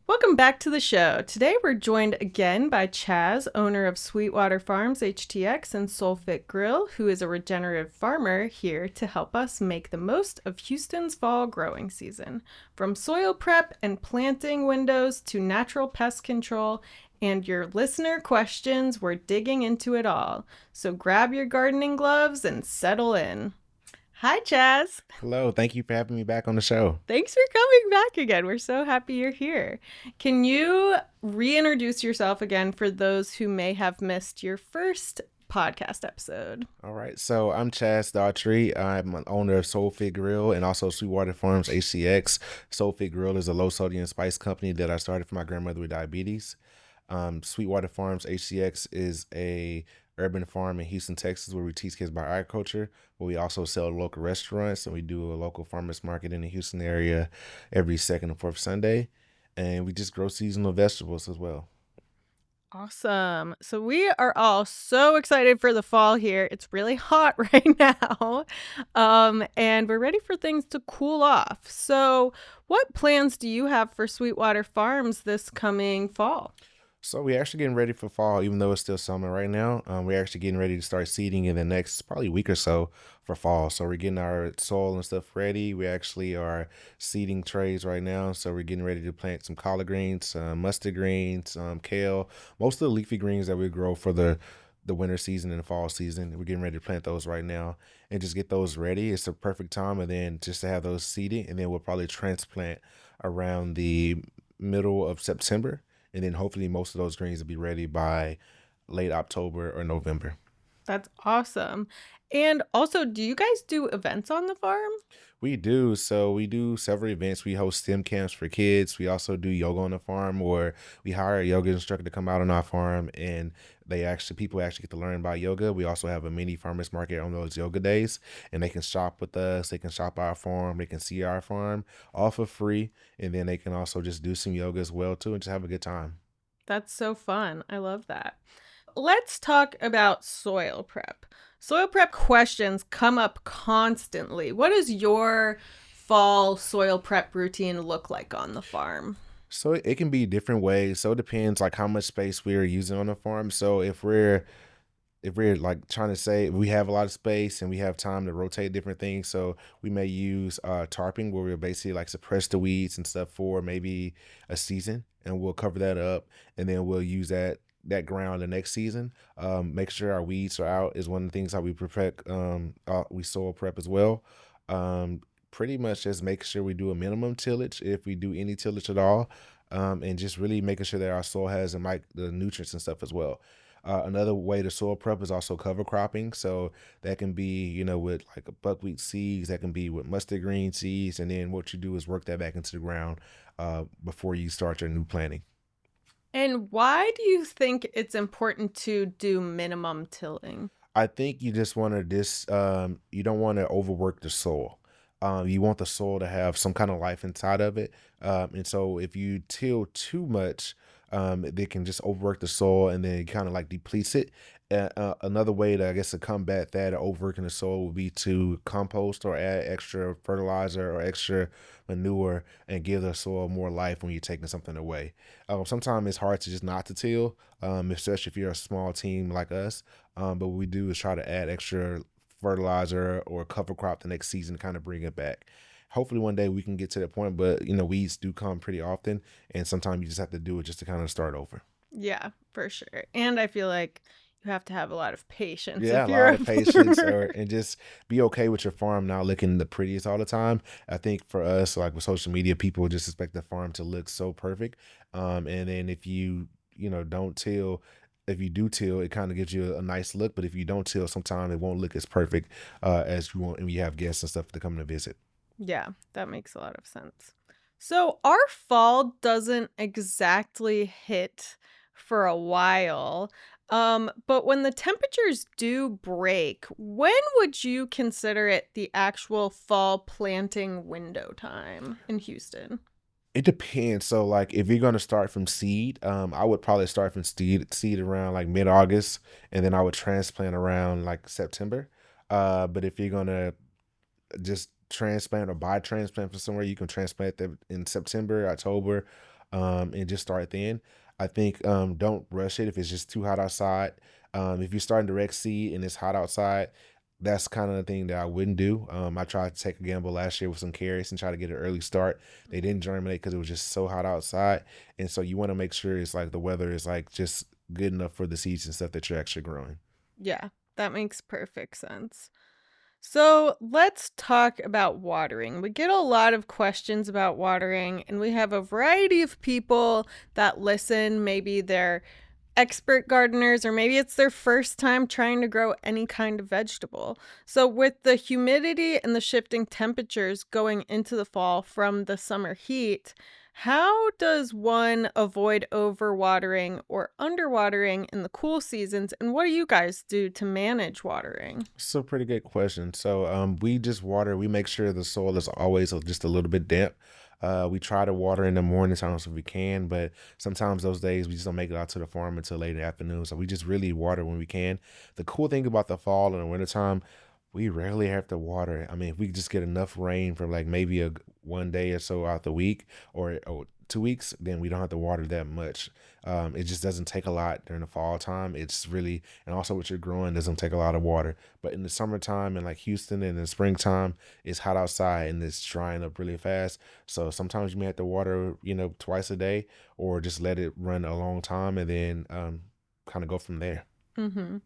Welcome back to the show. Today we're joined again by Chaz, owner of Sweetwater Farms HTX and Soulfit Grill, who is a regenerative farmer here to help us make the most of Houston's fall growing season. From soil prep and planting windows to natural pest control and your listener questions, we're digging into it all. So grab your gardening gloves and settle in. Hi, Chaz. Hello, thank you for having me back on the show. Thanks for coming back again. We're so happy you're here. Can you reintroduce yourself again for those who may have missed your first podcast episode? All right, so I'm Chaz Daughtry. I'm an owner of Soulfit Grill and also Sweetwater Farms HCX. Soulfit Grill is a low sodium spice company that I started for my grandmother with diabetes. Sweetwater Farms HCX is a urban farm in Houston, Texas, where we teach kids about agriculture, but we also sell to local restaurants and we do a local farmers market in the Houston area every second and fourth Sunday. And we just grow seasonal vegetables as well. Awesome. So we are all so excited for the fall here. It's really hot right now. And we're ready for things to cool off. So what plans do you have for Sweetwater Farms this coming fall? So we're actually getting ready for fall, even though it's still summer right now. We're actually getting ready to start seeding in the next probably week or so for fall. So we're getting our soil and stuff ready. We actually are seeding trays right now. So we're getting ready to plant some collard greens, mustard greens, kale, most of the leafy greens that we grow for the winter season and the fall season. We're getting ready to plant those right now and just get those ready. It's the perfect time, and then just to have those seeded, and then we'll probably transplant around the middle of September, and then hopefully most of those greens will be ready by late October or November. That's awesome. And also, do you guys do events on the farm? We do. So we do several events. We host STEM camps for kids. We also do yoga on the farm, where we hire a yoga instructor to come out on our farm, and people actually get to learn about yoga. We also have a mini farmers market on those yoga days, and they can shop with us. They can shop our farm. They can see our farm all for free, and then they can also just do some yoga as well too, and just have a good time. That's so fun. I love that. Let's talk about soil prep. Soil prep questions come up constantly. What does your fall soil prep routine look like on the farm? So it can be different ways. So it depends like how much space we're using on the farm. So if we're like trying to say we have a lot of space and we have time to rotate different things, so we may use tarping, where we'll basically like suppress the weeds and stuff for maybe a season, and we'll cover that up, and then we'll use that ground the next season. Make sure our weeds are out is one of the things that we protect. We soil prep as well. Um, Pretty much just make sure we do a minimum tillage if we do any tillage at all, and just really making sure that our soil has the nutrients and stuff as well. Another way to soil prep is also cover cropping. So that can be, with like a buckwheat seeds, that can be with mustard green seeds. And then what you do is work that back into the ground before you start your new planting. And why do you think it's important to do minimum tilling? I think you just want to you don't want to overwork the soil. You want the soil to have some kind of life inside of it. And so if you till too much, they can just overwork the soil and then kind of like depletes it. Another way to, I guess, to combat that or overworking the soil would be to compost or add extra fertilizer or extra manure and give the soil more life when you're taking something away. Sometimes it's hard to just not to till, especially if you're a small team like us. But what we do is try to add extra fertilizer or cover crop the next season to kind of bring it back. Hopefully one day we can get to that point, but weeds do come pretty often, and sometimes you just have to do it just to kind of start over. Yeah, for sure. And I feel like you have to have a lot of patience Yeah, if a you're lot a of patience, or farmer. and just be okay with your farm not looking the prettiest all the time. I think for us, like with social media, people just expect the farm to look so perfect. And then if don't till, if you do till, it kind of gives you a nice look. But if you don't till, sometimes it won't look as perfect as you want, and you have guests and stuff to come to visit. Yeah, that makes a lot of sense. So our fall doesn't exactly hit for a while. But when the temperatures do break, when would you consider it the actual fall planting window time in Houston? It depends. So, like, if you're gonna start from seed, I would probably start from seed around like mid-August, and then I would transplant around like September. But if you're gonna just transplant or buy transplant from somewhere, you can transplant them in September, October. and just start then. I think don't rush it if it's just too hot outside. If you're starting direct seed and it's hot outside, that's kind of the thing that I wouldn't do. I tried to take a gamble last year with some carrots and try to get an early start. They didn't germinate because it was just so hot outside, and so you want to make sure it's like the weather is like just good enough for the seeds and stuff that you're actually growing. Yeah, that makes perfect sense. So let's talk about watering. We get a lot of questions about watering, and we have a variety of people that listen. Maybe they're expert gardeners, or maybe it's their first time trying to grow any kind of vegetable. So, with the humidity and the shifting temperatures going into the fall from the summer heat, how does one avoid overwatering or underwatering in the cool seasons? And what do you guys do to manage watering? So pretty good question. So we just water. We make sure the soil is always just a little bit damp. We try to water in the morning times if we can, but sometimes those days we just don't make it out to the farm until late in the afternoon. So we just really water when we can. The cool thing about the fall and the wintertime, we rarely have to water. I mean, if we just get enough rain for like maybe one day or so out the week, or 2 weeks, then we don't have to water that much. It just doesn't take a lot during the fall time. It's really, and also what you're growing doesn't take a lot of water. But in the summertime and like Houston and in the springtime, it's hot outside and it's drying up really fast. So sometimes you may have to water, twice a day, or just let it run a long time and then kind of go from there. Mm-hmm.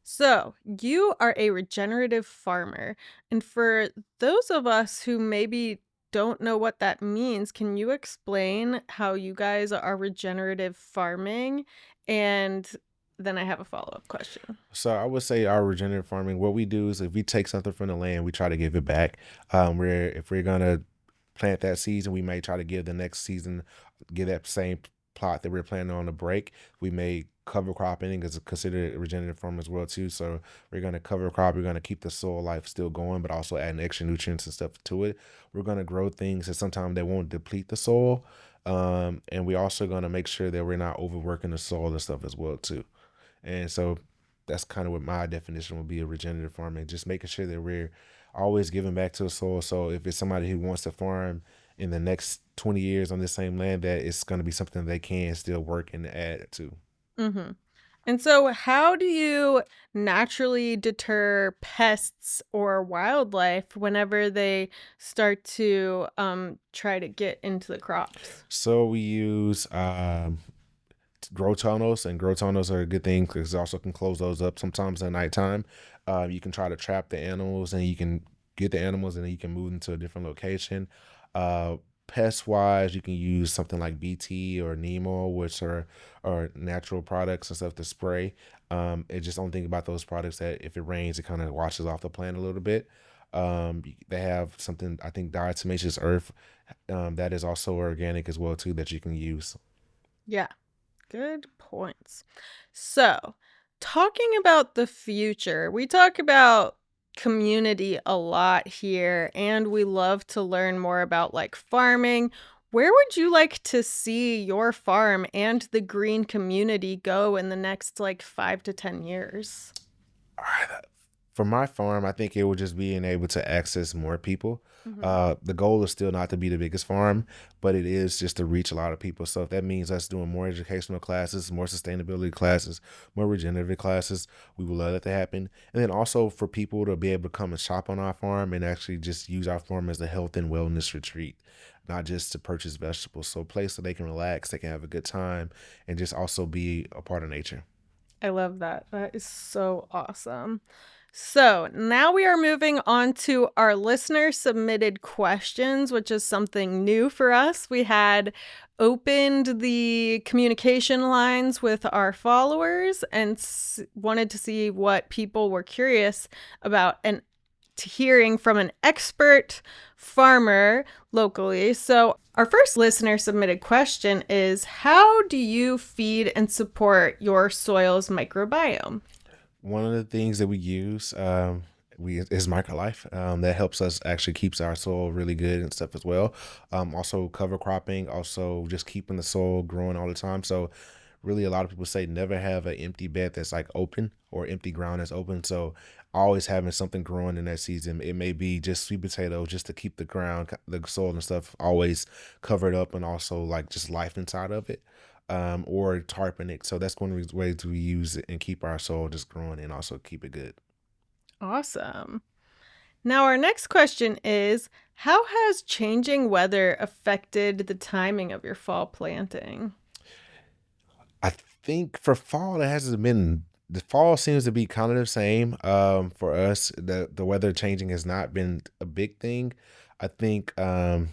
So, you are a regenerative farmer. And for those of us who maybe don't know what that means, can you explain how you guys are regenerative farming? And then I have a follow-up question. So I would say our regenerative farming, what we do is if we take something from the land, we try to give it back. Where if we're gonna plant that season, we may try to give the next season, give that same plot that we're planting on a break. We may cover cropping is considered a regenerative farm as well too. So we're gonna cover crop, we're gonna keep the soil life still going, but also adding extra nutrients and stuff to it. We're gonna grow things that sometimes they won't deplete the soil. And we also gonna make sure that we're not overworking the soil and stuff as well too. And so that's kind of what my definition would be of regenerative farming, just making sure that we're always giving back to the soil. So if it's somebody who wants to farm in the next 20 years on the same land, that it's going to be something they can still work and add to. Mm-hmm. And so, how do you naturally deter pests or wildlife whenever they start to try to get into the crops? So we use grow tunnels, and grow tunnels are a good thing because also can close those up sometimes at nighttime. You can try to trap the animals, and you can get the animals, and then you can move them to a different location. Uh, Pest wise, you can use something like BT or Nemo, which are natural products and stuff to spray. It just don't think about those products that if it rains, it kind of washes off the plant a little bit. They have something I think diatomaceous earth that is also organic as well too that you can use. Yeah. Good points. So, talking about the future, we talk about community a lot here, and we love to learn more about like farming. Where would you like to see your farm and the green community go in the next like 5 to 10 years? For my farm, I think it would just being able to access more people. Hmm. The goal is still not to be the biggest farm, but it is just to reach a lot of people. So if that means us doing more educational classes, more sustainability classes, more regenerative classes, we would love that to happen. And then also for people to be able to come and shop on our farm and actually just use our farm as a health and wellness retreat, not just to purchase vegetables. So a place so they can relax, they can have a good time, and just also be a part of nature. I love that. That is so awesome. So now we are moving on to our listener submitted questions, which is something new for us. We had opened the communication lines with our followers and wanted to see what people were curious about and to hearing from an expert farmer locally. So, our first listener submitted question is: how do you feed and support your soil's microbiome? One of the things that we use we is microlife that helps us actually keeps our soil really good and stuff as well. Also cover cropping, also just keeping the soil growing all the time. So really a lot of people say never have an empty bed that's like open or empty ground that's open. So always having something growing in that season. It may be just sweet potato just to keep the ground, the soil and stuff always covered up, and also like just life inside of it. Or tarping it. So that's one of the ways we use it and keep our soil just growing and also keep it good. Awesome. Now, our next question is, how has changing weather affected the timing of your fall planting? I think for fall it hasn't been, the fall seems to be kind of the same. For us, the weather changing has not been a big thing. I think the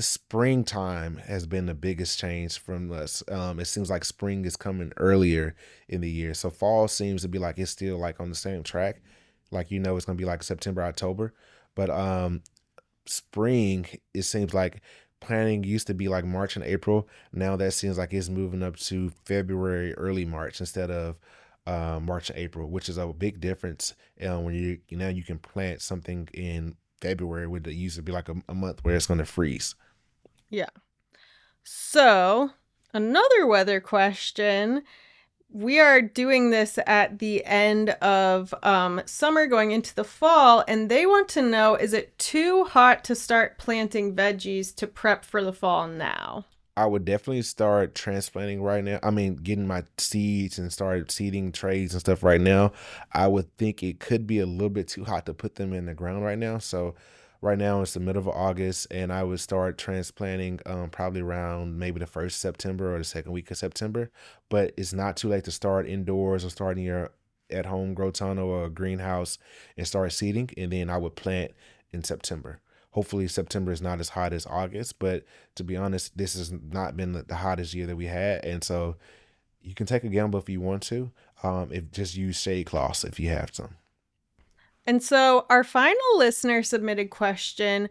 springtime has been the biggest change from us. It seems like spring is coming earlier in the year, so fall seems to be like it's still like on the same track. Like it's gonna be like September, October, but spring, it seems like planning used to be like March and April. Now that seems like it's moving up to February, early March instead of March and April, which is a big difference. When now you can plant something in February, where it used to be like a month where it's going to freeze. Yeah. So, another weather question. We are doing this at the end of summer going into the fall, and they want to know, is it too hot to start planting veggies to prep for the fall now? I would definitely start transplanting right now. I mean, getting my seeds and start seeding trays and stuff right now. I would think it could be a little bit too hot to put them in the ground right now. So right now it's the middle of August, and I would start transplanting probably around maybe the first September or the second week of September. But it's not too late to start indoors or start in your at home grow tunnel or greenhouse and start seeding. And then I would plant in September. Hopefully September is not as hot as August, but to be honest, this has not been the hottest year that we had, and so you can take a gamble if you want to. If just use shade cloths if you have some. And so, our final listener submitted question,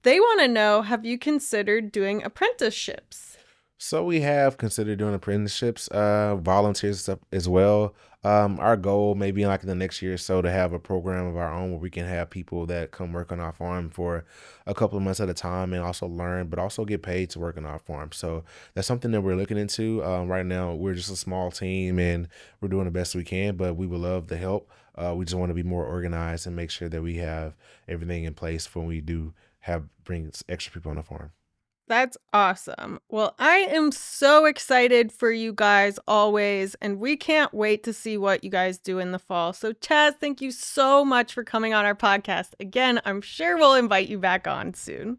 they want to know, have you considered doing apprenticeships? So we have considered doing apprenticeships, volunteers stuff as well. Our goal maybe like in the next year or so to have a program of our own where we can have people that come work on our farm for a couple of months at a time and also learn, but also get paid to work on our farm. So that's something that we're looking into. Right now, we're just a small team and we're doing the best we can, but we would love the help. We just want to be more organized and make sure that we have everything in place when we do have bring extra people on the farm. That's awesome. Well, I am so excited for you guys always, and we can't wait to see what you guys do in the fall. So, Chaz, thank you so much for coming on our podcast. Again, I'm sure we'll invite you back on soon.